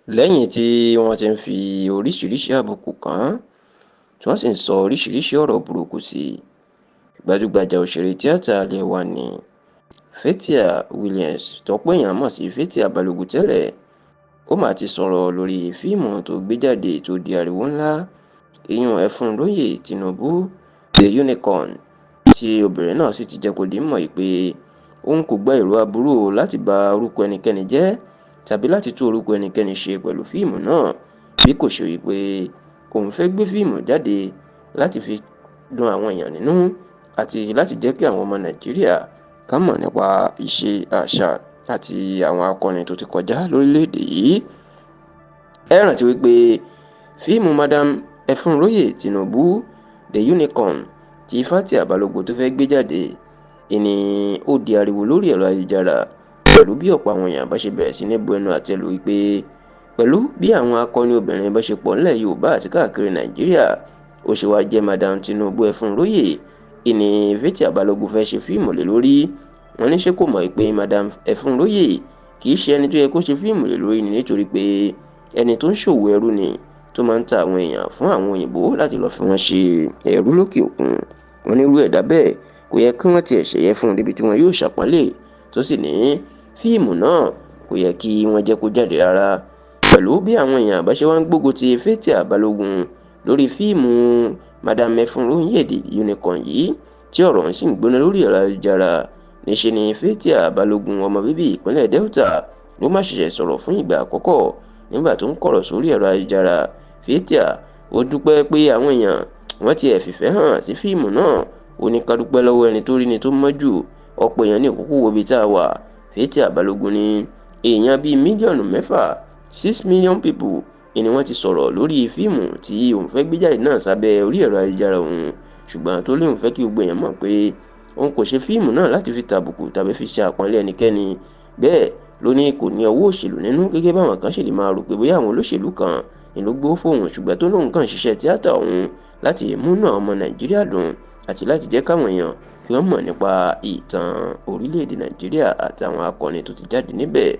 lẹ́yìn tí wọ́n ti ń fi oríṣiríṣi àbùkù kàn án tí wọ́n sì ń sọ oríṣiríṣi ọ̀rọ̀ burúkú sí i. Gbajúgbajà òṣèré tíátà ilẹ̀ wa ní Fathia Williams tọ́pọ̀ èèyàn mọ̀ sí Fathia Balogun tẹ́lẹ̀, ó mà ti sọ̀rọ̀ lórí fíìmù tó gbé jáde tó di ariwo ńlá, ìyún ẹ̀fún lóyè Tinubu The Unicorn, tí obìnrin náà sì ti jẹ́ kó di mọ̀ pé òun kò gba èrò aburú láti ba orúkọ ẹnikẹ́ni jẹ́ tàbí láti tú orúkọ ẹnikẹ́ni ṣe pẹ̀lú fíìmù náà, bí kò ṣe wípé òun fẹ́ gbé fíìmù jáde láti fi dùn àwọn èèyàn nínú àti láti jẹ́ kí àwọn ọmọ Nàìjíríà ká mọ̀ nípa ìṣe, àṣà àti àwọn akọni tó ti kọjá lórílẹ̀‐èdè yìí. Ẹ rántí wípé fíìmù Madam Ẹfúnróyè Tinubu The Unicorn tí Fathia Balogun tó fẹ́ gbé jáde ìní ó di ariwo lórí ẹ̀rọ ayélujára pẹ̀lú bí ọ̀pọ̀ àwọn èèyàn bá ṣe bẹ̀rẹ̀ sí ní bu ẹnu àtẹ́ lù wípé pẹ̀lú bí àwọn akọni obìnrin bá ṣe pọ̀ nílẹ̀ Yorùbá àti káàkiri Nàìjíríà, ó ṣe wá jẹ́ Madam Tinubu Ẹfúnróyè ìní Fathia Balogun fẹ́ ṣe fíìmù lé lórí. Wọ́n ní ṣé kò mọ̀ pé Madam Ẹfúnróyè kì í ṣe ẹni tó yẹ kó ṣe fíìmù lé lórí ni, nítorí pé ẹni tó ń ṣòwò ẹrú ni, tó máa ń ta àwọn èèyàn fún àwọn òyìnbó láti lọ́ọ́ fi wọ́n ṣe ẹrú lókè òkun. Wọ́n ní irú ẹ̀dá bẹ́ẹ̀ kò yẹ kí wọ́n tiẹ̀ ṣẹ̀yẹ fún un débi tí wọ́n yóò ṣàpọ́nlé, tó sì ní fíìmù náà kò yẹ kí wọ́n jẹ́ kó jáde rárá. Pẹ̀lú bí àwọn èèyàn bá ṣe wá ń gbógun ti Fathia Balogun lórí fíìmù Madam Ẹfúnróyè The Unicorn yìí, tí ọ̀rọ̀ ń sì ń gbóná lórí ẹ̀rọ ayélujára, níṣe ni Fathia Balogun ọmọ bíbí ìpínlẹ̀ Delta ló má ṣẹ̀ṣẹ̀ sọ̀rọ̀ fún ìgbà àkọ́kọ́ nígbà tó ń kọ̀rọ̀ sórí ẹ̀rọ ayélujára. Fathia ó dúpẹ́ pé àwọn èèyàn wọ́n ti fìfẹ́ hàn sí fíìmù náà, ó ní ká dúpẹ́ lọ́wọ́ ẹni tó rí ni tó mọ́ jù, ọ̀pọ̀ èèyàn ní òkúkú wo ibi tá a wà. Fathia Balogun ní èèyàn bíi mílíọ̀nù 6 million people ni wọ́n ti sọ̀rọ̀ lórí fíìmù tí òun fẹ́ gbé jáde náà sábẹ́ orí ẹ̀rọ ayélujára òun, ṣùgbọ́n tó lóun fẹ́ kí gbogbo èèyàn mọ̀ pé òun kò ṣe fíìmù náà láti fi tàbùkù tàbí fi ṣe àpọ́nlé ẹnikẹ́ni. Bẹ́ẹ̀ ló ní kò ní ọwọ́ òṣèlú nínú, gẹ́gẹ́ báwọn kan ṣe lè máa rò pé bóyá àwọn olóṣèlú kan ló gbowó fóun, ṣùgbọ́n tó lóun kàn ṣiṣẹ́ tíátà òun láti múnú àwọn ọmọ Nàìjíríà dùn àti láti jẹ́ káwọn èèyàn kí wọ́n mọ̀ nípa ìtàn orílẹ̀-èdè Nàìjíríà àtàwọn akọni tó ti jáde níbẹ̀.